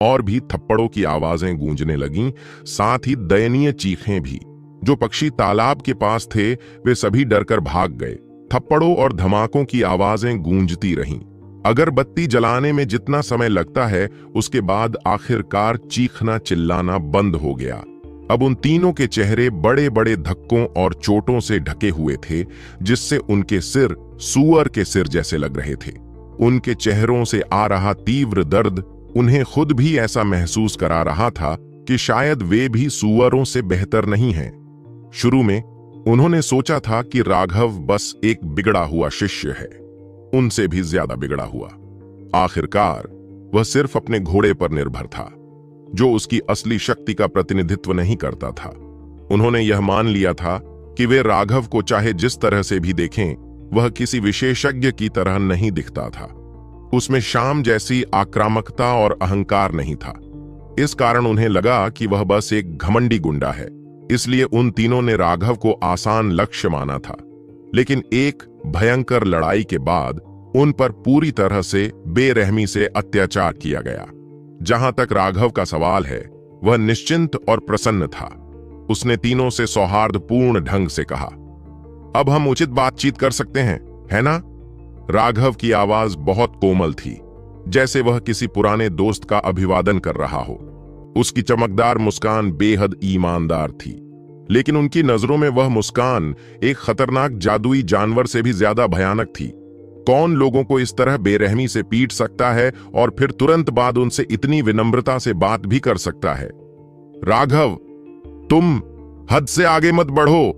और भी थप्पड़ों की आवाजें गूंजने लगीं, साथ ही दयनीय चीखें भी। जो पक्षी तालाब के पास थे वे सभी डरकर भाग गए। थप्पड़ों और धमाकों की आवाजें गूंजती रहीं। अगरबत्ती जलाने में जितना समय लगता है, उसके बाद आखिरकार चीखना चिल्लाना बंद हो गया। अब उन तीनों के चेहरे बड़े बड़े धक्कों और चोटों से ढके हुए थे, जिससे उनके सिर सूअर के सिर जैसे लग रहे थे। उनके चेहरों से आ रहा तीव्र दर्द उन्हें खुद भी ऐसा महसूस करा रहा था कि शायद वे भी सूअरों से बेहतर नहीं हैं। शुरू में उन्होंने सोचा था कि राघव बस एक बिगड़ा हुआ शिष्य है, उनसे भी ज्यादा बिगड़ा हुआ। आखिरकार वह सिर्फ अपने घोड़े पर निर्भर था, जो उसकी असली शक्ति का प्रतिनिधित्व नहीं करता था। उन्होंने यह मान लिया था कि वे राघव को चाहे जिस तरह से भी देखें, वह किसी विशेषज्ञ की तरह नहीं दिखता था। उसमें शाम जैसी आक्रामकता और अहंकार नहीं था। इस कारण उन्हें लगा कि वह बस एक घमंडी गुंडा है। इसलिए उन तीनों ने राघव को आसान लक्ष्य माना था। लेकिन एक भयंकर लड़ाई के बाद उन पर पूरी तरह से बेरहमी से अत्याचार किया गया। जहां तक राघव का सवाल है, वह निश्चिंत और प्रसन्न था। उसने तीनों से सौहार्दपूर्ण ढंग से कहा, अब हम उचित बातचीत कर सकते हैं, है ना? राघव की आवाज बहुत कोमल थी, जैसे वह किसी पुराने दोस्त का अभिवादन कर रहा हो। उसकी चमकदार मुस्कान बेहद ईमानदार थी, लेकिन उनकी नजरों में वह मुस्कान एक खतरनाक जादुई जानवर से भी ज्यादा भयानक थी। कौन लोगों को इस तरह बेरहमी से पीट सकता है और फिर तुरंत बाद उनसे इतनी विनम्रता से बात भी कर सकता है? राघव, तुम हद से आगे मत बढ़ो,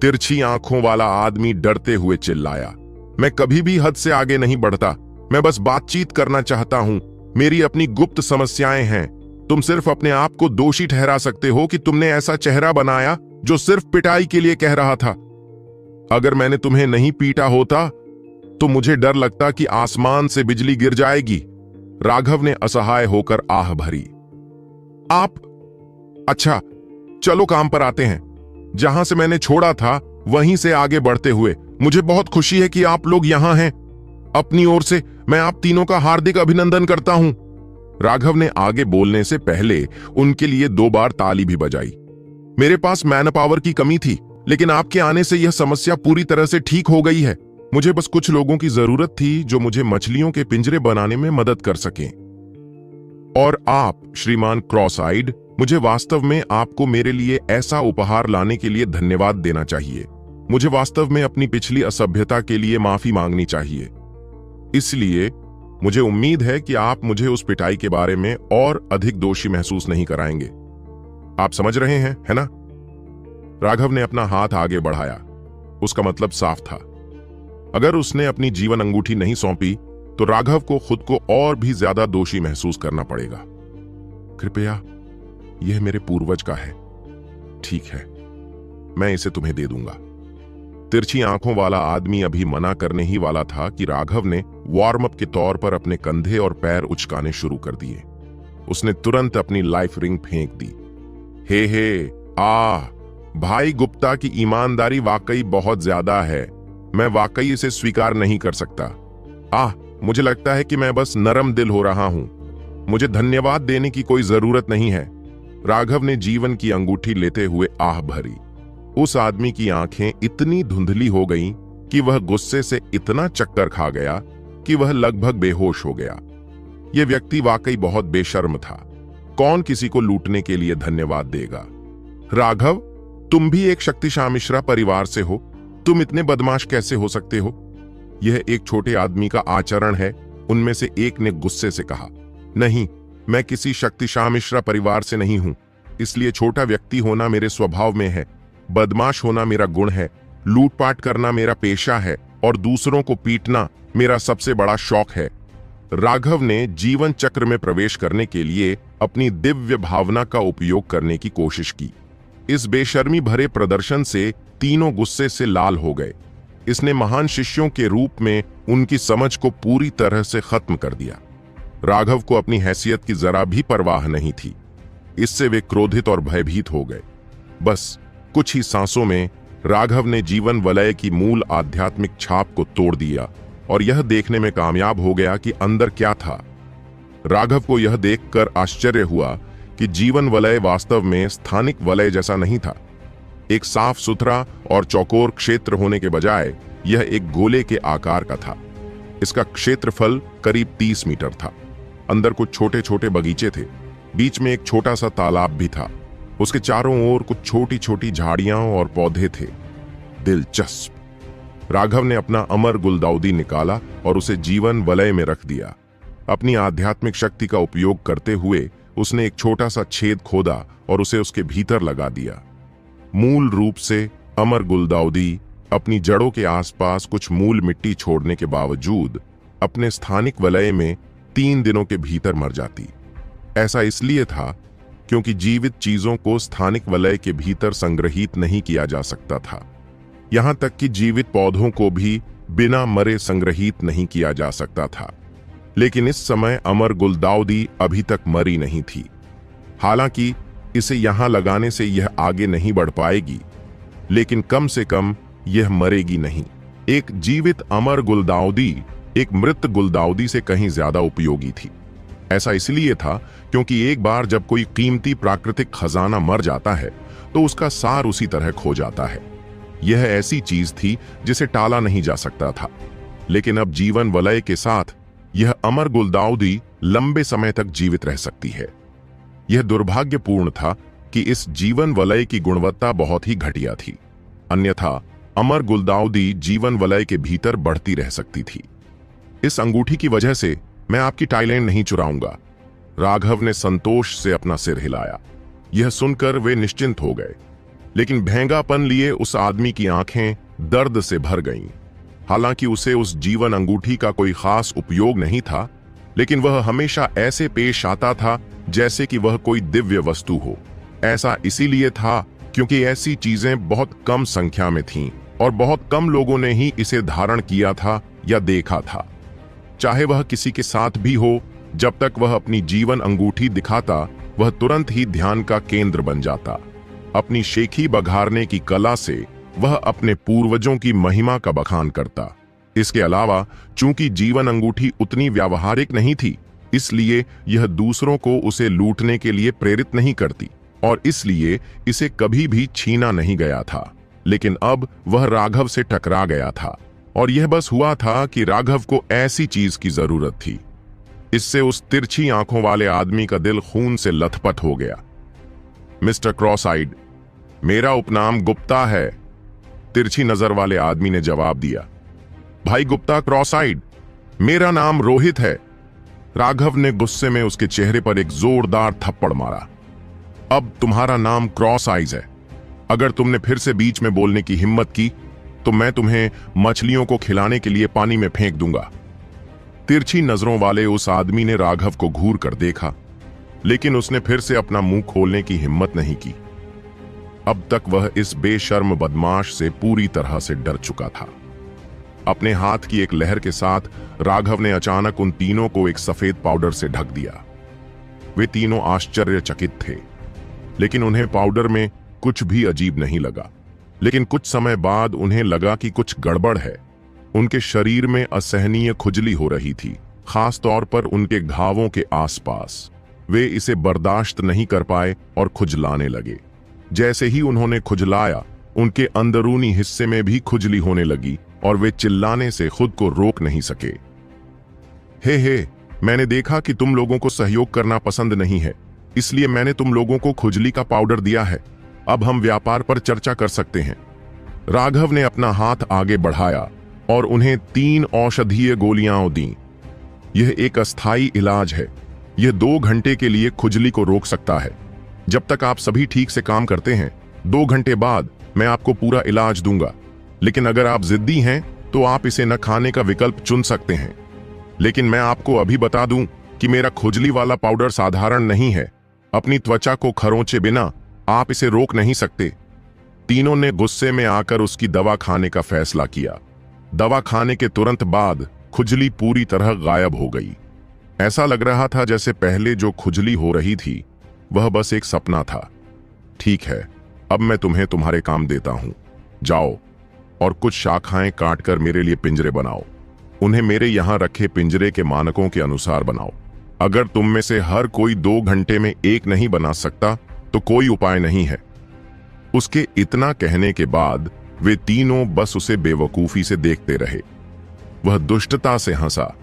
तिरछी आंखों वाला आदमी डरते हुए चिल्लाया। मैं कभी भी हद से आगे नहीं बढ़ता, मैं बस बातचीत करना चाहता हूं। मेरी अपनी गुप्त समस्याएं हैं। तुम सिर्फ अपने आप को दोषी ठहरा सकते हो कि तुमने ऐसा चेहरा बनाया जो सिर्फ पिटाई के लिए कह रहा था। अगर मैंने तुम्हें नहीं पीटा होता तो मुझे डर लगता कि आसमान से बिजली गिर जाएगी। राघव ने असहाय होकर आह भरी। आप, अच्छा, चलो काम पर आते हैं। जहां से मैंने छोड़ा था वहीं से आगे बढ़ते हुए। मुझे बहुत खुशी है कि आप लोग यहां हैं। अपनी ओर से मैं आप तीनों का हार्दिक अभिनंदन करता हूं। राघव ने आगे बोलने से पहले उनके लिए 2 बार ताली भी बजाई। मेरे पास मैन पावर की कमी थी, लेकिन आपके आने से यह समस्या पूरी तरह से ठीक हो गई है। मुझे बस कुछ लोगों की जरूरत थी जो मुझे मछलियों के पिंजरे बनाने में मदद कर सकें। और आप, श्रीमान क्रॉस आइड, मुझे वास्तव में आपको मेरे लिए ऐसा उपहार लाने के लिए धन्यवाद देना चाहिए। मुझे वास्तव में अपनी पिछली असभ्यता के लिए माफी मांगनी चाहिए। इसलिए मुझे उम्मीद है कि आप मुझे उस पिटाई के बारे में और अधिक दोषी महसूस नहीं कराएंगे। आप समझ रहे हैं, है ना? राघव ने अपना हाथ आगे बढ़ाया। उसका मतलब साफ था। अगर उसने अपनी जीवन अंगूठी नहीं सौंपी तो राघव को खुद को और भी ज्यादा दोषी महसूस करना पड़ेगा। कृपया, यह मेरे पूर्वज का है। ठीक है, मैं इसे तुम्हें दे दूंगा। तिरछी आंखों वाला आदमी अभी मना करने ही वाला था कि राघव ने वार्म अप के तौर पर अपने कंधे और पैर उचकाने शुरू कर दिए। उसने तुरंत अपनी लाइफ रिंग फेंक दी। हे, भाई गुप्ता की ईमानदारी वाकई बहुत ज्यादा है। मैं वाकई इसे स्वीकार नहीं कर सकता। मुझे लगता है कि मैं बस नरम दिल हो रहा हूं। मुझे धन्यवाद देने की कोई जरूरत नहीं है। राघव ने जीवन की अंगूठी लेते हुए आह भरी। उस आदमी की आंखें इतनी धुंधली हो गईं कि वह गुस्से से इतना चक्कर खा गया कि वह लगभग बेहोश हो गया। यह व्यक्ति वाकई बहुत बेशर्म था। कौन किसी को लूटने के लिए धन्यवाद देगा? राघव, तुम भी एक शक्तिशाली मिश्रा परिवार से हो। तुम इतने बदमाश कैसे हो सकते हो? यह एक छोटे आदमी का आचरण है, उनमें से एक ने गुस्से से कहा। नहीं, मैं किसी शक्तिशाली मिश्रा परिवार से नहीं हूं, इसलिए छोटा व्यक्ति होना मेरे स्वभाव में है। बदमाश होना मेरा गुण है, लूटपाट करना मेरा पेशा है और दूसरों को पीटना मेरा सबसे बड़ा शौक है। राघव ने जीवन चक्र में प्रवेश करने के लिए अपनी दिव्य भावना का उपयोग करने की कोशिश की। इस बेशर्मी भरे प्रदर्शन से तीनों गुस्से से लाल हो गए। इसने महान शिष्यों के रूप में उनकी समझ को पूरी तरह से खत्म कर दिया। राघव को अपनी हैसियत की जरा भी परवाह नहीं थी। इससे वे क्रोधित और भयभीत हो गए। बस कुछ ही सांसों में राघव ने जीवन वलय की मूल आध्यात्मिक छाप को तोड़ दिया और यह देखने में कामयाब हो गया कि अंदर क्या था। राघव को यह देखकर आश्चर्य हुआ कि जीवन वलय वास्तव में स्थानिक वलय जैसा नहीं था। एक साफ सुथरा और चौकोर क्षेत्र होने के बजाय यह एक गोले के आकार का था। इसका क्षेत्रफल करीब 30 मीटर था। अंदर कुछ छोटे छोटे बगीचे थे। बीच में एक छोटा सा तालाब भी था। उसके चारों ओर कुछ छोटी छोटी झाड़ियां और पौधे थे। दिलचस्प। राघव ने अपना अमर गुलदाउदी निकाला और उसे जीवन वलय में रख दिया। अपनी आध्यात्मिक शक्ति का उपयोग करते हुए उसने एक छोटा सा छेद खोदा और उसे उसके भीतर लगा दिया। मूल रूप से अमर गुलदाउदी अपनी जड़ों के आसपास कुछ मूल मिट्टी छोड़ने के बावजूद अपने स्थानिक वलय में 3 दिनों के भीतर मर जाती। ऐसा इसलिए था क्योंकि जीवित चीजों को स्थानिक वलय के भीतर संग्रहित नहीं किया जा सकता था। यहां तक कि जीवित पौधों को भी बिना मरे संग्रहित नहीं किया जा सकता था। लेकिन इस समय अमर गुलदाउदी अभी तक मरी नहीं थी। हालांकि इसे यहां लगाने से यह आगे नहीं बढ़ पाएगी, लेकिन कम से कम यह मरेगी नहीं। एक जीवित अमर गुलदाउदी एक मृत गुलदाउदी से कहीं ज्यादा उपयोगी थी। ऐसा इसलिए था क्योंकि एक बार जब कोई कीमती प्राकृतिक खजाना मर जाता है तो उसका सार उसी तरह खो जाता है। यह ऐसी चीज थी जिसे टाला नहीं जा सकता था। लेकिन अब जीवन वलय के साथ यह अमर गुलदाउदी लंबे समय तक जीवित रह सकती है। यह दुर्भाग्यपूर्ण था कि इस जीवन वलय की गुणवत्ता बहुत ही घटिया थी, अन्यथा अमर गुलदाउदी जीवन वलय के भीतर बढ़ती रह सकती थी। इस अंगूठी की वजह से मैं आपकी टाइलैंड नहीं चुराऊंगा। राघव ने संतोष से अपना सिर हिलाया। यह सुनकर वे निश्चिंत हो गए, लेकिन भेंगापन लिए उस आदमी की आंखें दर्द से भर गईं। हालांकि उसे उस जीवन अंगूठी का कोई खास उपयोग नहीं था, लेकिन वह हमेशा ऐसे पेश आता था जैसे कि वह कोई दिव्य वस्तु हो। ऐसा इसीलिए था क्योंकि ऐसी चीजें बहुत कम संख्या में थीं और बहुत कम लोगों ने ही इसे धारण किया था या देखा था। चाहे वह किसी के साथ भी हो, जब तक वह अपनी जीवन अंगूठी दिखाता वह तुरंत ही ध्यान का केंद्र बन जाता। अपनी शेखी बघारने की कला से वह अपने पूर्वजों की महिमा का बखान करता। इसके अलावा चूंकि जीवन अंगूठी उतनी व्यावहारिक नहीं थी, इसलिए यह दूसरों को उसे लूटने के लिए प्रेरित नहीं करती और इसलिए इसे कभी भी छीना नहीं गया था। लेकिन अब वह राघव से टकरा गया था और यह बस हुआ था कि राघव को ऐसी चीज की जरूरत थी। इससे उस तिरछी आंखों वाले आदमी का दिल खून से लथपथ हो गया। मिस्टर क्रॉस आइड, मेरा उपनाम गुप्ता है, तिरछी नजर वाले आदमी ने जवाब दिया। भाई गुप्ता क्रॉस आइड, मेरा नाम रोहित है। राघव ने गुस्से में उसके चेहरे पर एक जोरदार थप्पड़ मारा। अब तुम्हारा नाम क्रॉस आइज है। अगर तुमने फिर से बीच में बोलने की हिम्मत की तो मैं तुम्हें मछलियों को खिलाने के लिए पानी में फेंक दूंगा। तिरछी नजरों वाले उस आदमी ने राघव को घूर कर देखा, लेकिन उसने फिर से अपना मुंह खोलने की हिम्मत नहीं की। अब तक वह इस बेशर्म बदमाश से पूरी तरह से डर चुका था। अपने हाथ की एक लहर के साथ राघव ने अचानक उन तीनों को एक सफेद पाउडर से ढक दिया। वे तीनों आश्चर्यचकित थे, लेकिन उन्हें पाउडर में कुछ भी अजीब नहीं लगा। लेकिन कुछ समय बाद उन्हें लगा कि कुछ गड़बड़ है। उनके शरीर में असहनीय खुजली हो रही थी, खास तौर पर उनके घावों के आसपास। वे इसे बर्दाश्त नहीं कर पाए और खुजलाने लगे। जैसे ही उन्होंने खुजलाया, उनके अंदरूनी हिस्से में भी खुजली होने लगी और वे चिल्लाने से खुद को रोक नहीं सके। हे, मैंने देखा कि तुम लोगों को सहयोग करना पसंद नहीं है, इसलिए मैंने तुम लोगों को खुजली का पाउडर दिया है। अब हम व्यापार पर चर्चा कर सकते हैं। राघव ने अपना हाथ आगे बढ़ाया और उन्हें 3 औषधीय गोलियां दी। यह एक अस्थायी इलाज है। यह 2 घंटे के लिए खुजली को रोक सकता है। जब तक आप सभी ठीक से काम करते हैं, 2 घंटे बाद मैं आपको पूरा इलाज दूंगा। लेकिन अगर आप जिद्दी हैं तो आप इसे न खाने का विकल्प चुन सकते हैं। लेकिन मैं आपको अभी बता दूं कि मेरा खुजली वाला पाउडर साधारण नहीं है। अपनी त्वचा को खरोंचे बिना आप इसे रोक नहीं सकते। तीनों ने गुस्से में आकर उसकी दवा खाने का फैसला किया। दवा खाने के तुरंत बाद खुजली पूरी तरह गायब हो गई। ऐसा लग रहा था जैसे पहले जो खुजली हो रही थी वह बस एक सपना था। ठीक है, अब मैं तुम्हें तुम्हारे काम देता हूं। जाओ और कुछ शाखाएं काटकर मेरे लिए पिंजरे बनाओ। उन्हें मेरे यहां रखे पिंजरे के मानकों के अनुसार बनाओ। अगर तुम में से हर कोई 2 घंटे में एक नहीं बना सकता तो कोई उपाय नहीं है। उसके इतना कहने के बाद वे तीनों बस उसे बेवकूफी से देखते रहे। वह दुष्टता से हंसा।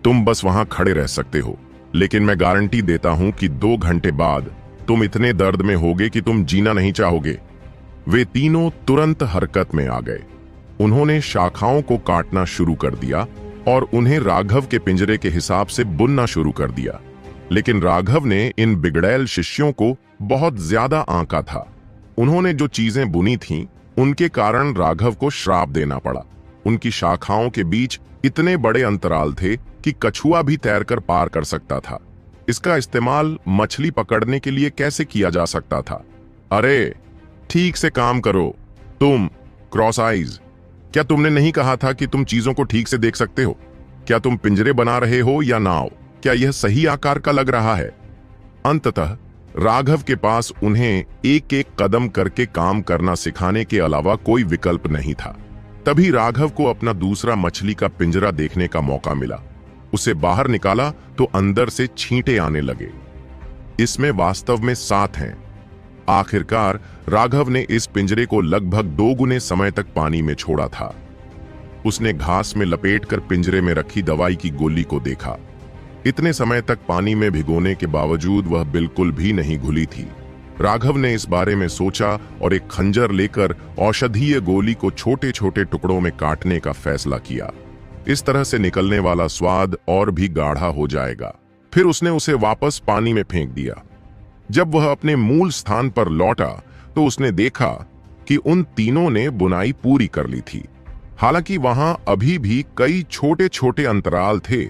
तुम बस वहां खड़े रह सकते हो, लेकिन मैं गारंटी देता हूं कि 2 घंटे बाद तुम इतने दर्द में होगे कि तुम जीना नहीं चाहोगे। वे तीनों तुरंत हरकत में आ गए। उन्होंने शाखाओं को काटना शुरू कर दिया और उन्हें राघव के पिंजरे के हिसाब से बुनना शुरू कर दिया। लेकिन राघव ने इन बिगड़ैल शिष्यों को बहुत ज्यादा आंका था। उन्होंने जो चीजें बुनी थीं, उनके कारण राघव को श्राप देना पड़ा। उनकी शाखाओं के बीच इतने बड़े अंतराल थे कि कछुआ भी तैरकर पार कर सकता था। इसका इस्तेमाल मछली पकड़ने के लिए कैसे किया जा सकता था? अरे ठीक से काम करो तुम क्रॉस आइज। क्या तुमने नहीं कहा था कि तुम चीजों को ठीक से देख सकते हो? क्या तुम पिंजरे बना रहे हो या नाव? क्या यह सही आकार का लग रहा है? अंततः राघव के पास उन्हें एक एक कदम करके काम करना सिखाने के अलावा कोई विकल्प नहीं था। तभी राघव को अपना दूसरा मछली का पिंजरा देखने का मौका मिला। उसे बाहर निकाला तो अंदर से छींटे आने लगे। इसमें वास्तव में 7 हैं। आखिरकार राघव ने इस पिंजरे को लगभग 2 गुने समय तक पानी में छोड़ा था। उसने घास में लपेटकर पिंजरे में रखी दवाई की गोली को देखा। इतने समय तक पानी में भिगोने के बावजूद वह बिल्कुल भी नहीं घुली थी। राघव ने इस बारे में सोचा और एक खंजर लेकर औषधीय गोली को छोटे छोटे टुकड़ों में काटने का फैसला किया। इस तरह से निकलने वाला स्वाद और भी गाढ़ा हो जाएगा। फिर उसने उसे वापस पानी में फेंक दिया। जब वह अपने मूल स्थान पर लौटा तो उसने देखा कि उन तीनों ने बुनाई पूरी कर ली थी। हालांकि वहां अभी भी कई छोटे छोटे अंतराल थे,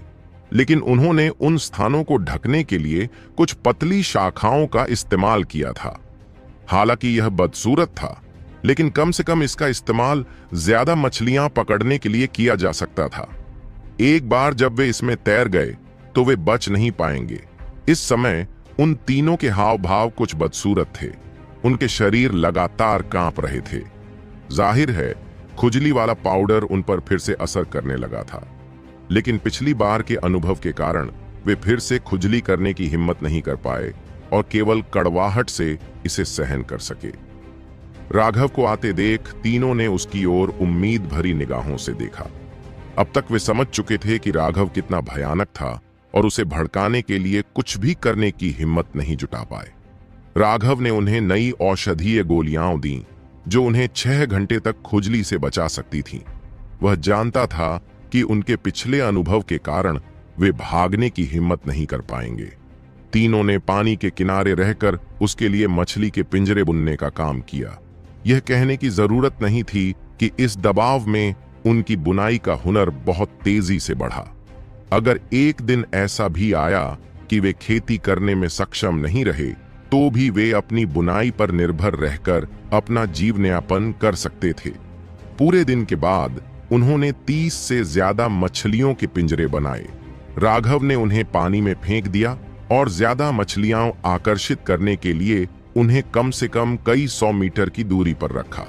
लेकिन उन्होंने उन स्थानों को ढकने के लिए कुछ पतली शाखाओं का इस्तेमाल किया था। हालांकि यह बदसूरत था, लेकिन कम से कम इसका इस्तेमाल ज्यादा मछलियां पकड़ने के लिए किया जा सकता था। एक बार जब वे इसमें तैर गए तो वे बच नहीं पाएंगे। इस समय उन तीनों के हाव भाव कुछ बदसूरत थे। उनके शरीर लगातार कांप रहे थे। जाहिर है खुजली वाला पाउडर उन पर फिर से असर करने लगा था, लेकिन पिछली बार के अनुभव के कारण वे फिर से खुजली करने की हिम्मत नहीं कर पाए और केवल कड़वाहट से इसे सहन कर सके। राघव को आते देख तीनों ने उसकी ओर उम्मीद भरी निगाहों से देखा। अब तक वे समझ चुके थे कि राघव कितना भयानक था और उसे भड़काने के लिए कुछ भी करने की हिम्मत नहीं जुटा पाए। राघव ने उन्हें नई औषधीय गोलियां दी जो उन्हें 6 घंटे तक खुजली से बचा सकती थीं। वह जानता था कि उनके पिछले अनुभव के कारण वे भागने की हिम्मत नहीं कर पाएंगे। तीनों ने पानी के किनारे रहकर उसके लिए मछली के पिंजरे बुनने का काम किया। यह कहने की जरूरत नहीं थी कि इस दबाव में उनकी बुनाई का हुनर बहुत तेजी से बढ़ा। अगर एक दिन ऐसा भी आया कि वे खेती करने में सक्षम नहीं रहे, तो भी वे अपनी बुनाई पर निर्भर रहकर अपना जीवनयापन कर सकते थे। पूरे दिन के बाद उन्होंने 30 से ज्यादा मछलियों के पिंजरे बनाए। राघव ने उन्हें पानी में फेंक दिया और ज्यादा मछलियां आकर्षित करने के लिए उन्हें कम से कम कई 100 मीटर की दूरी पर रखा।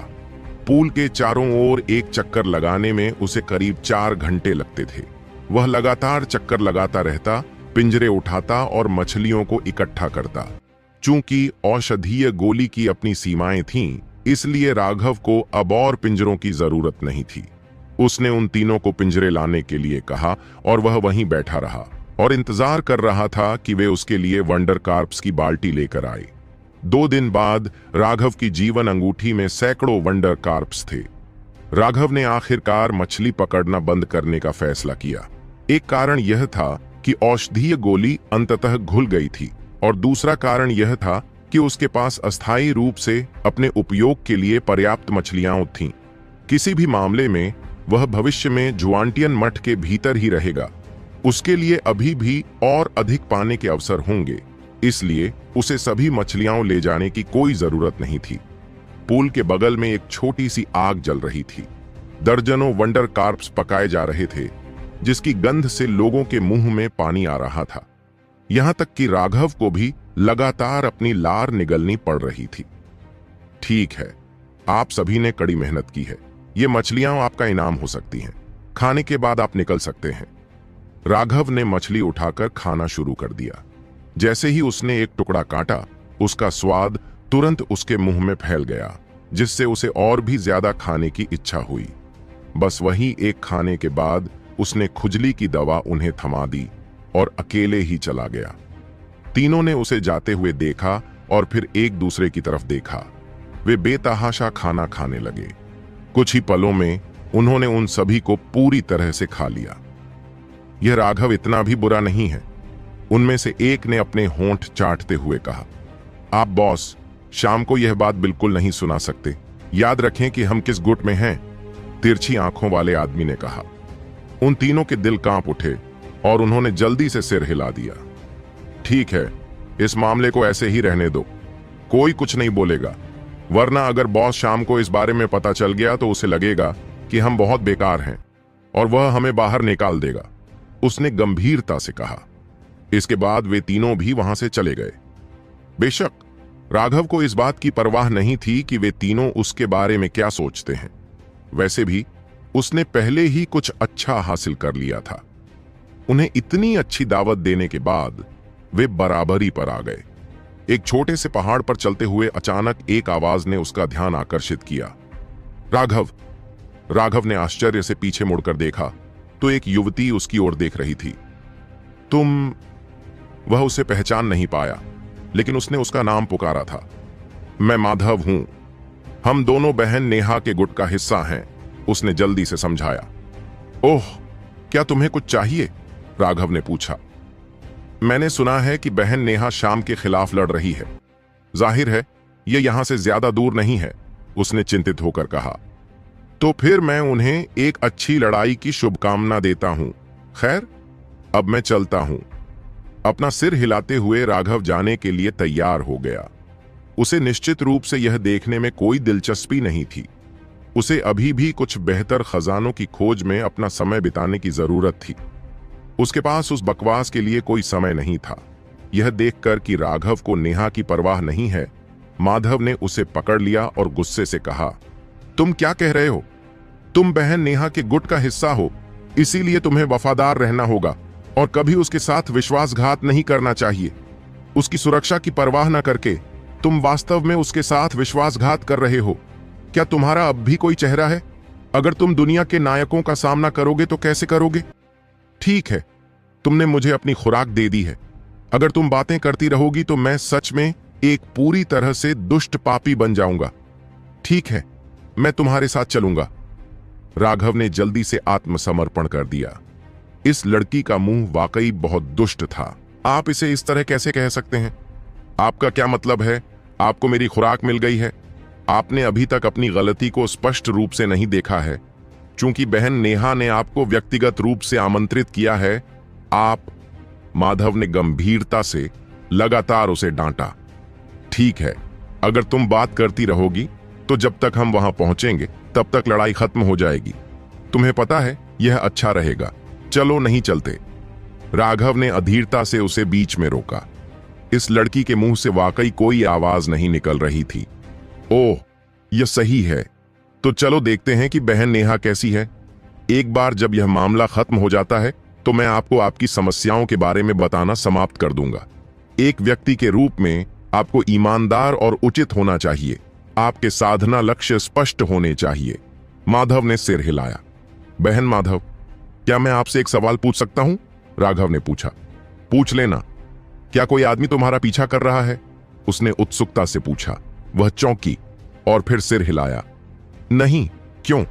पूल के चारों ओर एक चक्कर लगाने में उसे करीब 4 घंटे लगते थे। वह लगातार चक्कर लगाता रहता, पिंजरे उठाता और मछलियों को इकट्ठा करता। चूंकि औषधीय गोली की अपनी सीमाएं थीं, इसलिए राघव को अब और पिंजरों की जरूरत नहीं थी। उसने उन तीनों को पिंजरे लाने के लिए कहा और वह वहीं बैठा रहा और इंतजार कर रहा था कि वे उसके लिए वंडर कार्प्स की बाल्टी लेकर आए। 2 दिन बाद राघव की जीवन अंगूठी में सैकड़ों वंडर कार्प्स थे। राघव ने आखिरकार मछली पकड़ना बंद करने का फैसला किया। एक कारण यह था कि औषधीय गोली अंततः घुल गई थी और दूसरा कारण यह था कि उसके पास अस्थायी रूप से अपने उपयोग के लिए पर्याप्त मछलियां थीं। किसी भी मामले में वह भविष्य में जुआंटियन मठ के भीतर ही रहेगा। उसके लिए अभी भी और अधिक पाने के अवसर होंगे, इसलिए उसे सभी मछलियां ले जाने की कोई जरूरत नहीं थी। पूल के बगल में एक छोटी सी आग जल रही थी। दर्जनों वंडर कार्प्स पकाए जा रहे थे, जिसकी गंध से लोगों के मुंह में पानी आ रहा था। यहां तक कि राघव को भी लगातार अपनी लार निगलनी पड़ रही थी। ठीक है, आप सभी ने कड़ी मेहनत की है। ये मछलियां आपका इनाम हो सकती हैं। खाने के बाद आप निकल सकते हैं। राघव ने मछली उठाकर खाना शुरू कर दिया। जैसे ही उसने एक टुकड़ा काटा, उसका स्वाद तुरंत उसके मुंह में फैल गया, जिससे उसे और भी ज्यादा खाने की इच्छा हुई। बस वही एक खाने के बाद उसने खुजली की दवा उन्हें थमा दी और अकेले ही चला गया। तीनों ने उसे जाते हुए देखा और फिर एक दूसरे की तरफ देखा। वे बेतहाशा खाना खाने लगे। कुछ ही पलों में उन्होंने उन सभी को पूरी तरह से खा लिया। यह राघव इतना भी बुरा नहीं है, उनमें से एक ने अपने होंठ चाटते हुए कहा। आप बॉस शाम को यह बात बिल्कुल नहीं सुना सकते। याद रखें कि हम किस गुट में हैं, तिरछी आंखों वाले आदमी ने कहा। उन तीनों के दिल कांप उठे और उन्होंने जल्दी से सिर हिला दिया। ठीक है, इस मामले को ऐसे ही रहने दो, कोई कुछ नहीं बोलेगा, वरना अगर बॉस शाम को इस बारे में पता चल गया तो उसे लगेगा कि हम बहुत बेकार हैं और वह हमें बाहर निकाल देगा, उसने गंभीरता से कहा। इसके बाद वे तीनों भी वहां से चले गए। बेशक राघव को इस बात की परवाह नहीं थी कि वे तीनों उसके बारे में क्या सोचते हैं। वैसे भी उसने पहले ही कुछ अच्छा हासिल कर लिया था। उन्हें इतनी अच्छी दावत देने के बाद वे बराबरी पर आ गए। एक छोटे से पहाड़ पर चलते हुए अचानक एक आवाज ने उसका ध्यान आकर्षित किया। राघव! राघव ने आश्चर्य से पीछे मुड़कर देखा तो एक युवती उसकी ओर देख रही थी। तुम? वह उसे पहचान नहीं पाया, लेकिन उसने उसका नाम पुकारा था। मैं माधव हूं, हम दोनों बहन नेहा के गुट का हिस्सा हैं, उसने जल्दी से समझाया। ओह, क्या तुम्हें कुछ चाहिए? राघव ने पूछा। मैंने सुना है कि बहन नेहा शाम के खिलाफ लड़ रही है। जाहिर है यह यहां से ज्यादा दूर नहीं है, उसने चिंतित होकर कहा। तो फिर मैं उन्हें एक अच्छी लड़ाई की शुभकामना देता हूं। खैर, अब मैं चलता हूं। अपना सिर हिलाते हुए राघव जाने के लिए तैयार हो गया। उसे निश्चित रूप से यह देखने में कोई दिलचस्पी नहीं थी। उसे अभी भी कुछ बेहतर खजानों की खोज में अपना समय बिताने की जरूरत थी। उसके पास उस बकवास के लिए कोई समय नहीं था। यह देखकर कि राघव को नेहा की परवाह नहीं है, माधव ने उसे पकड़ लिया और गुस्से से कहा, तुम क्या कह रहे हो? तुम बहन नेहा के गुट का हिस्सा हो, इसीलिए तुम्हें वफादार रहना होगा और कभी उसके साथ विश्वासघात नहीं करना चाहिए। उसकी सुरक्षा की परवाह न करके तुम वास्तव में उसके साथ विश्वासघात कर रहे हो। क्या तुम्हारा अब भी कोई चेहरा है? अगर तुम दुनिया के नायकों का सामना करोगे तो कैसे करोगे? ठीक है, तुमने मुझे अपनी खुराक दे दी है। अगर तुम बातें करती रहोगी तो मैं सच में एक पूरी तरह से दुष्ट पापी बन जाऊंगा। ठीक है, मैं तुम्हारे साथ चलूंगा। राघव ने जल्दी से आत्मसमर्पण कर दिया। इस लड़की का मुंह वाकई बहुत दुष्ट था। आप इसे इस तरह कैसे कह सकते हैं? आपका क्या मतलब है? आपको मेरी खुराक मिल गई है? आपने अभी तक अपनी गलती को स्पष्ट रूप से नहीं देखा है। चूंकि बहन नेहा ने आपको व्यक्तिगत रूप से आमंत्रित किया है, आप... माधव ने गंभीरता से लगातार उसे डांटा। ठीक है, अगर तुम बात करती रहोगी तो जब तक हम वहां पहुंचेंगे तब तक लड़ाई खत्म हो जाएगी। तुम्हें पता है यह अच्छा रहेगा। चलो नहीं चलते? राघव ने अधीरता से उसे बीच में रोका। इस लड़की के मुंह से वाकई कोई आवाज नहीं निकल रही थी। ओह, यह सही है। तो चलो देखते हैं कि बहन नेहा कैसी है। एक बार जब यह मामला खत्म हो जाता है तो मैं आपको आपकी समस्याओं के बारे में बताना समाप्त कर दूंगा। एक व्यक्ति के रूप में आपको ईमानदार और उचित होना चाहिए। आपके साधना लक्ष्य स्पष्ट होने चाहिए। माधव ने सिर हिलाया। बहन माधव, क्या मैं आपसे एक सवाल पूछ सकता हूं? राघव ने पूछा। पूछ लेना। क्या कोई आदमी तुम्हारा पीछा कर रहा है? उसने उत्सुकता से पूछा। वह चौंकी और फिर सिर हिलाया। नहीं, क्यों?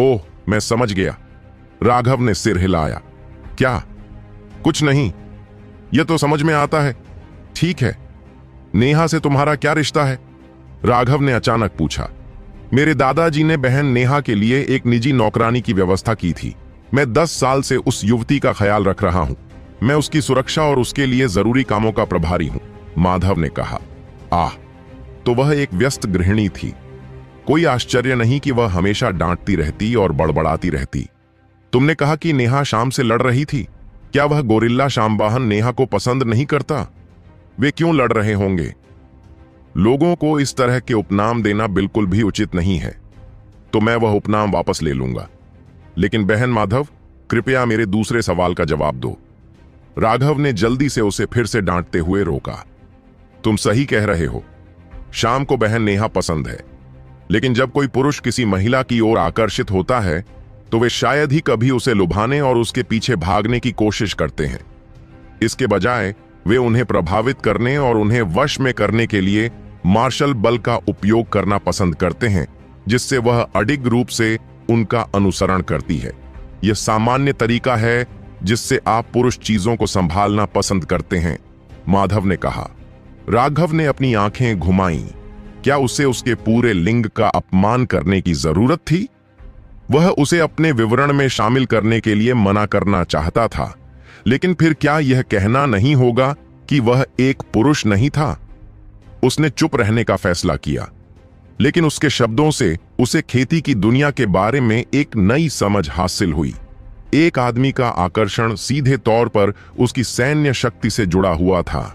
ओह, मैं समझ गया। राघव ने सिर हिलाया। क्या? कुछ नहीं, यह तो समझ में आता है। ठीक है, नेहा से तुम्हारा क्या रिश्ता है? राघव ने अचानक पूछा। मेरे दादाजी ने बहन नेहा के लिए एक निजी नौकरानी की व्यवस्था की थी। मैं 10 साल से उस युवती का ख्याल रख रहा हूं। मैं उसकी सुरक्षा और उसके लिए जरूरी कामों का प्रभारी हूं, माधव ने कहा। आह, तो वह एक व्यस्त गृहिणी थी। कोई आश्चर्य नहीं कि वह हमेशा डांटती रहती और बड़बड़ाती रहती। तुमने कहा कि नेहा शाम से लड़ रही थी। क्या वह गोरिल्ला शामवाहन नेहा को पसंद नहीं करता? वे क्यों लड़ रहे होंगे? लोगों को इस तरह के उपनाम देना बिल्कुल भी उचित नहीं है, तो मैं वह उपनाम वापस ले लूंगा। लेकिन बहन माधव, कृपया मेरे दूसरे सवाल का जवाब दो। राघव ने जल्दी से उसे फिर से डांटते हुए रोका। तुम सही कह रहे हो, शाम को बहन नेहा पसंद है, लेकिन जब कोई पुरुष किसी महिला की ओर आकर्षित होता है तो वे शायद ही कभी उसे लुभाने और उसके पीछे भागने की कोशिश करते हैं। इसके बजाय वे उन्हें प्रभावित करने और उन्हें वश में करने के लिए मार्शल बल का उपयोग करना पसंद करते हैं, जिससे वह अडिग रूप से उनका अनुसरण करती है। यह सामान्य तरीका है जिससे आप पुरुष चीजों को संभालना पसंद करते हैं, माधव ने कहा। राघव ने अपनी आंखें घुमाईं। क्या उसे उसके पूरे लिंग का अपमान करने की जरूरत थी? वह उसे अपने विवरण में शामिल करने के लिए मना करना चाहता था, लेकिन फिर क्या यह कहना नहीं होगा कि वह एक पुरुष नहीं था? उसने चुप रहने का फैसला किया, लेकिन उसके शब्दों से उसे खेती की दुनिया के बारे में एक नई समझ हासिल हुई। एक आदमी का आकर्षण सीधे तौर पर उसकी सैन्य शक्ति से जुड़ा हुआ था।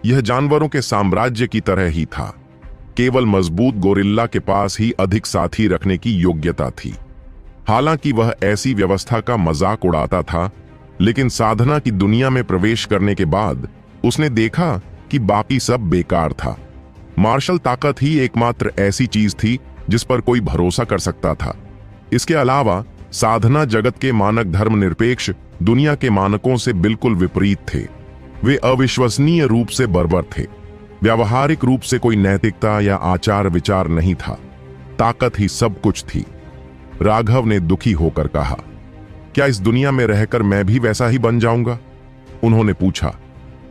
यह जानवरों के साम्राज्य की तरह ही था। केवल मजबूत गोरिल्ला के पास ही अधिक साथी रखने की योग्यता थी। हालांकि वह ऐसी व्यवस्था का मजाक उड़ाता था, लेकिन साधना की दुनिया में प्रवेश करने के बाद उसने देखा कि बाकी सब बेकार था। मार्शल ताकत ही एकमात्र ऐसी चीज थी जिस पर कोई भरोसा कर सकता था। इसके अलावा साधना जगत के मानक धर्मनिरपेक्ष दुनिया के मानकों से बिल्कुल विपरीत थे। वे अविश्वसनीय रूप से बर्बर थे। व्यावहारिक रूप से कोई नैतिकता या आचार विचार नहीं था। ताकत ही सब कुछ थी। राघव ने दुखी होकर कहा, क्या इस दुनिया में रहकर मैं भी वैसा ही बन जाऊंगा? उन्होंने पूछा।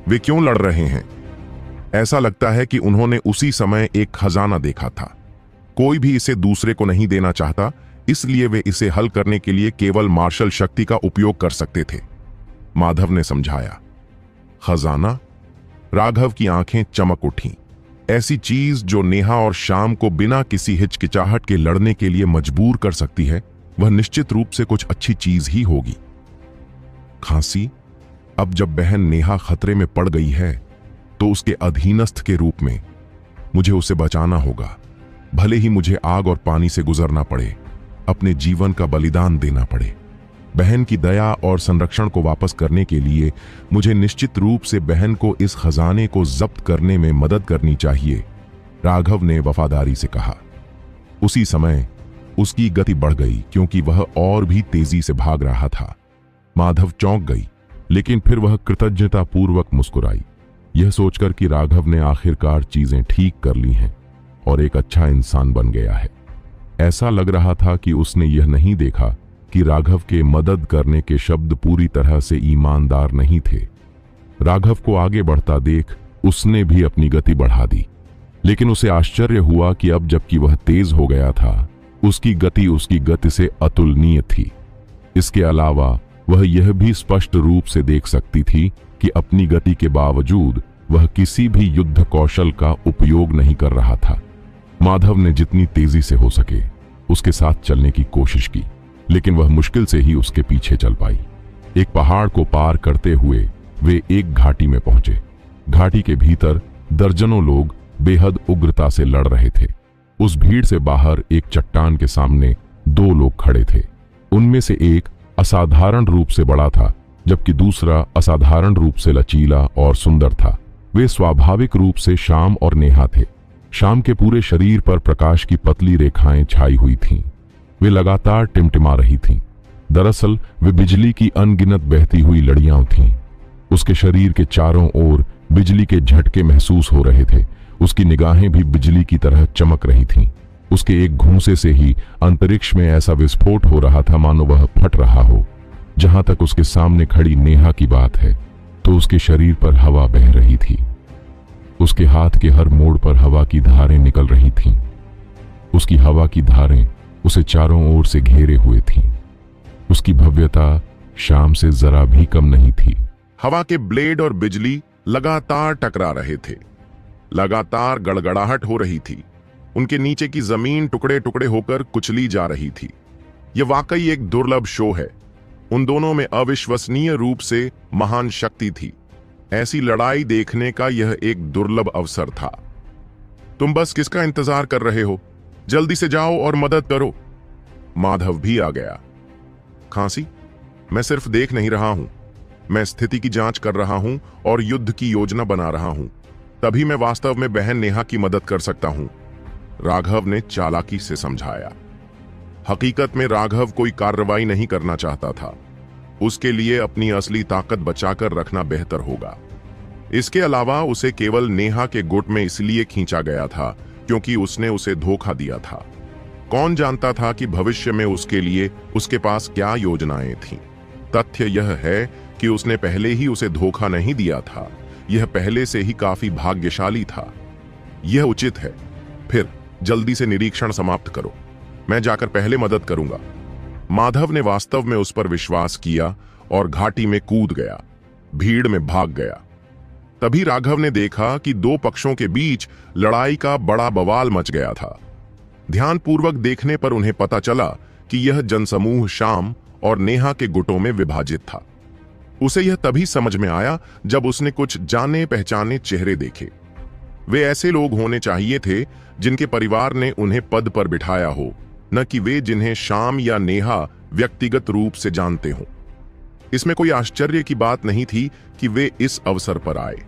वे क्यों लड़ रहे हैं? ऐसा लगता है कि उन्होंने उसी समय एक खजाना देखा था। कोई भी इसे दूसरे को नहीं देना चाहता, इसलिए वे इसे हल करने के लिए केवल मार्शल शक्ति का उपयोग कर सकते थे, माधव ने समझाया। खजाना? राघव की आंखें चमक उठीं। ऐसी चीज जो नेहा और शाम को बिना किसी हिचकिचाहट के लड़ने के लिए मजबूर कर सकती है, वह निश्चित रूप से कुछ अच्छी चीज ही होगी। खांसी? अब जब बहन नेहा खतरे में पड़ गई है तो उसके अधीनस्थ के रूप में मुझे उसे बचाना होगा। भले ही मुझे आग और पानी से गुजरना पड़े, अपने जीवन का बलिदान देना पड़े। बहन की दया और संरक्षण को वापस करने के लिए मुझे निश्चित रूप से बहन को इस खजाने को जब्त करने में मदद करनी चाहिए, राघव ने वफादारी से कहा। उसी समय उसकी गति बढ़ गई, क्योंकि वह और भी तेजी से भाग रहा था। माधव चौंक गई, लेकिन फिर वह कृतज्ञतापूर्वक मुस्कुराई, यह सोचकर कि राघव ने आखिरकार चीजें ठीक कर ली हैं और एक अच्छा इंसान बन गया है। ऐसा लग रहा था कि उसने यह नहीं देखा कि राघव के मदद करने के शब्द पूरी तरह से ईमानदार नहीं थे। राघव को आगे बढ़ता देख उसने भी अपनी गति बढ़ा दी, लेकिन उसे आश्चर्य हुआ कि अब जबकि वह तेज हो गया था, उसकी गति से अतुलनीय थी। इसके अलावा वह यह भी स्पष्ट रूप से देख सकती थी कि अपनी गति के बावजूद वह किसी भी युद्ध कौशल का उपयोग नहीं कर रहा था। माधव ने जितनी तेजी से हो सके उसके साथ चलने की कोशिश की, लेकिन वह मुश्किल से ही उसके पीछे चल पाई। एक पहाड़ को पार करते हुए वे एक घाटी में पहुंचे। घाटी के भीतर दर्जनों लोग बेहद उग्रता से लड़ रहे थे। उस भीड़ से बाहर एक चट्टान के सामने दो लोग खड़े थे। उनमें से एक असाधारण रूप से बड़ा था, जबकि दूसरा असाधारण रूप से लचीला और सुंदर था। वे स्वाभाविक रूप से शाम और नेहा थे। शाम के पूरे शरीर पर प्रकाश की पतली रेखाएं छाई हुई थीं। वे लगातार टिमटिमा रही थीं। दरअसल वे बिजली की अनगिनत बहती हुई लड़ियां थीं। उसके शरीर के चारों ओर बिजली के झटके महसूस हो रहे थे। उसकी निगाहें भी बिजली की तरह चमक रही थीं। उसके एक घूंसे से ही अंतरिक्ष में ऐसा विस्फोट हो रहा था मानो वह फट रहा हो। जहां तक उसके सामने खड़ी नेहा की बात है, तो उसके शरीर पर हवा बह रही थी। उसके हाथ के हर मोड़ पर हवा की धारें निकल रही थीं। उसकी हवा की धारें उसे चारों ओर से घेरे हुए थीं। उसकी भव्यता शाम से जरा भी कम नहीं थी। हवा के ब्लेड और बिजली लगातार टकरा रहे थे। लगातार गड़गड़ाहट हो रही थी। उनके नीचे की जमीन टुकड़े टुकड़े होकर कुचली जा रही थी। यह वाकई एक दुर्लभ शो है। उन दोनों में अविश्वसनीय रूप से महान शक्ति थी। ऐसी लड़ाई देखने का यह एक दुर्लभ अवसर था। तुम बस किसका इंतजार कर रहे हो? जल्दी से जाओ और मदद करो। माधव भी आ गया। खांसी? मैं सिर्फ देख नहीं रहा हूं, मैं स्थिति की जांच कर रहा हूं और युद्ध की योजना बना रहा हूं। तभी मैं वास्तव में बहन नेहा की मदद कर सकता हूं, राघव ने चालाकी से समझाया। हकीकत में राघव कोई कार्रवाई नहीं करना चाहता था। उसके लिए अपनी असली ताकत बचाकर रखना बेहतर होगा। इसके अलावा उसे केवल नेहा के गुट में इसलिए खींचा गया था क्योंकि उसने उसे धोखा दिया था। कौन जानता था कि भविष्य में उसके लिए उसके पास क्या योजनाएं थीं। तथ्य यह है कि उसने पहले ही उसे धोखा नहीं दिया था। यह पहले से ही काफी भाग्यशाली था। यह उचित है। फिर जल्दी से निरीक्षण समाप्त करो, मैं जाकर पहले मदद करूंगा। माधव ने वास्तव में उस पर विश्वास किया और घाटी में कूद गया, भीड़ में भाग गया। तभी राघव ने देखा कि दो पक्षों के बीच लड़ाई का बड़ा बवाल मच गया था। ध्यानपूर्वक देखने पर उन्हें पता चला कि यह जनसमूह श्याम और नेहा के गुटों में विभाजित था। उसे यह तभी समझ में आया जब उसने कुछ जाने पहचाने चेहरे देखे। वे ऐसे लोग होने चाहिए थे जिनके परिवार ने उन्हें पद पर बिठाया हो, न कि वे जिन्हें श्याम या नेहा व्यक्तिगत रूप से जानते हों। इसमें कोई आश्चर्य की बात नहीं थी कि वे इस अवसर पर आए।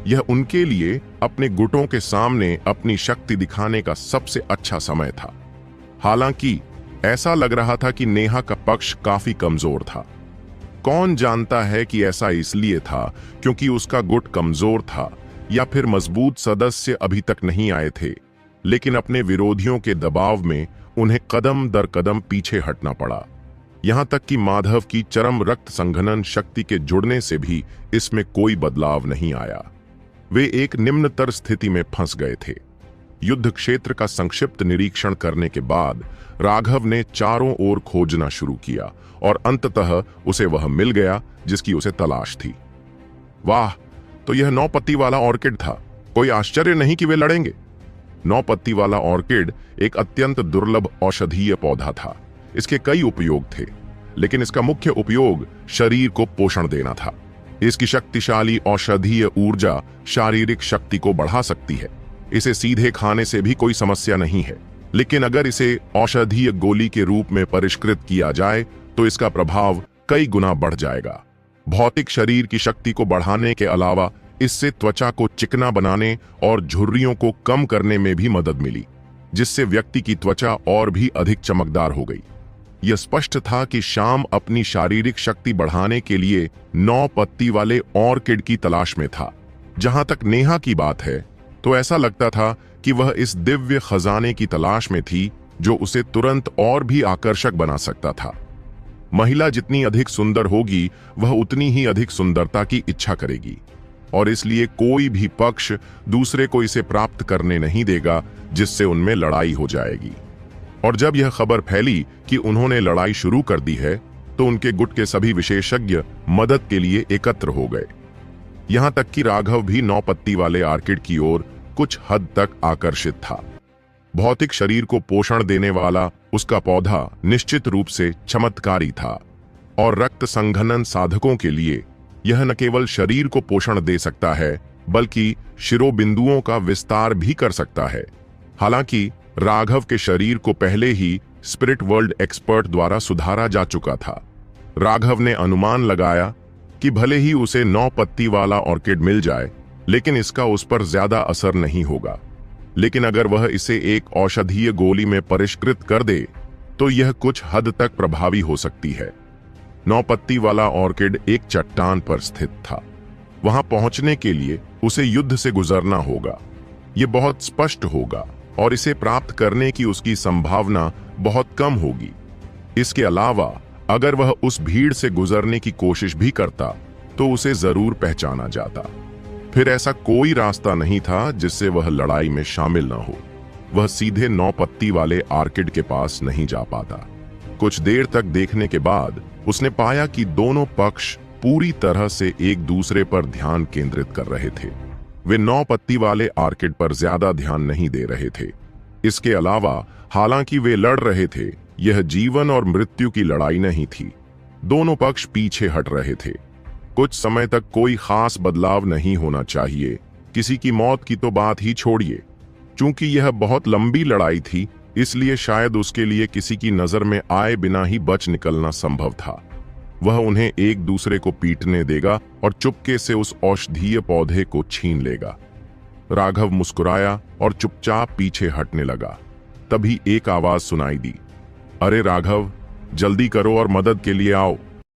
यह उनके लिए अपने गुटों के सामने अपनी शक्ति दिखाने का सबसे अच्छा समय था। हालांकि ऐसा लग रहा था कि नेहा का पक्ष काफी कमजोर था। कौन जानता है कि ऐसा इसलिए था क्योंकि उसका गुट कमजोर था, या फिर मजबूत सदस्य अभी तक नहीं आए थे, लेकिन अपने विरोधियों के दबाव में उन्हें कदम दर कदम पीछे हटना पड़ा। यहां तक कि माधव की चरम रक्त संघनन शक्ति के जुड़ने से भी इसमें कोई बदलाव नहीं आया। वे एक निम्नतर स्थिति में फंस गए थे। युद्ध क्षेत्र का संक्षिप्त निरीक्षण करने के बाद राघव ने चारों ओर खोजना शुरू किया और अंततः उसे वह मिल गया जिसकी उसे तलाश थी। वाह, तो यह 9 पत्ती वाला ऑर्किड था। कोई आश्चर्य नहीं कि वे लड़ेंगे। 9 पत्ती वाला ऑर्किड एक अत्यंत दुर्लभ औषधीय पौधा था। इसके कई उपयोग थे, लेकिन इसका मुख्य उपयोग शरीर को पोषण देना था। इसकी शक्तिशाली औषधीय ऊर्जा शारीरिक शक्ति को बढ़ा सकती है। इसे सीधे खाने से भी कोई समस्या नहीं है, लेकिन अगर इसे औषधीय गोली के रूप में परिष्कृत किया जाए तो इसका प्रभाव कई गुना बढ़ जाएगा। भौतिक शरीर की शक्ति को बढ़ाने के अलावा इससे त्वचा को चिकना बनाने और झुर्रियों को कम करने में भी मदद मिली, जिससे व्यक्ति की त्वचा और भी अधिक चमकदार हो गई। यह स्पष्ट था कि श्याम अपनी शारीरिक शक्ति बढ़ाने के लिए 9 पत्ती वाले ऑर्किड की तलाश में था। जहां तक नेहा की बात है, तो ऐसा लगता था कि वह इस दिव्य खजाने की तलाश में थी जो उसे तुरंत और भी आकर्षक बना सकता था। महिला जितनी अधिक सुंदर होगी, वह उतनी ही अधिक सुंदरता की इच्छा करेगी, और इसलिए कोई भी पक्ष दूसरे को इसे प्राप्त करने नहीं देगा, जिससे उनमें लड़ाई हो जाएगी। और जब यह खबर फैली कि उन्होंने लड़ाई शुरू कर दी है, तो उनके गुट के सभी विशेषज्ञ मदद के लिए एकत्र हो गए। यहां तक कि राघव भी 9 पत्ती वाले ऑर्किड की ओर कुछ हद तक आकर्षित था। भौतिक शरीर को पोषण देने वाला उसका पौधा निश्चित रूप से चमत्कारी था, और रक्त संघनन साधकों के लिए यह न केवल शरीर को पोषण दे सकता है, बल्कि शिरोबिंदुओं का विस्तार भी कर सकता है। हालांकि राघव के शरीर को पहले ही स्पिरिट वर्ल्ड एक्सपर्ट द्वारा सुधारा जा चुका था। राघव ने अनुमान लगाया कि भले ही उसे 9 पत्ती वाला ऑर्किड मिल जाए, लेकिन इसका उस पर ज्यादा असर नहीं होगा। लेकिन अगर वह इसे एक औषधीय गोली में परिष्कृत कर दे, तो यह कुछ हद तक प्रभावी हो सकती है। 9 पत्ती वाला ऑर्किड एक चट्टान पर स्थित था। वहां पहुंचने के लिए उसे युद्ध से गुजरना होगा। यह बहुत स्पष्ट होगा, और इसे प्राप्त करने की उसकी संभावना बहुत कम होगी। इसके अलावा अगर वह उस भीड़ से गुजरने की कोशिश भी करता, तो उसे जरूर पहचाना जाता। फिर ऐसा कोई रास्ता नहीं था जिससे वह लड़ाई में शामिल न हो। वह सीधे 9 पत्ती वाले ऑर्किड के पास नहीं जा पाता। कुछ देर तक देखने के बाद उसने पाया कि दोनों पक्ष पूरी तरह से एक दूसरे पर ध्यान केंद्रित कर रहे थे। वे 9 पत्ती वाले ऑर्किड पर ज्यादा ध्यान नहीं दे रहे थे। इसके अलावा हालांकि वे लड़ रहे थे, यह जीवन और मृत्यु की लड़ाई नहीं थी। दोनों पक्ष पीछे हट रहे थे। कुछ समय तक कोई खास बदलाव नहीं होना चाहिए। किसी की मौत की तो बात ही छोड़िए। चूंकि यह बहुत लंबी लड़ाई थी, इसलिए शायद उसके लिए किसी की नजर में आए बिना ही बच निकलना संभव था। वह उन्हें एक दूसरे को पीटने देगा और चुपके से उस औषधीय पौधे को छीन लेगा। राघव मुस्कुराया और चुपचाप पीछे हटने लगा। तभी एक आवाज सुनाई दी, अरे राघव, जल्दी करो और मदद के लिए आओ।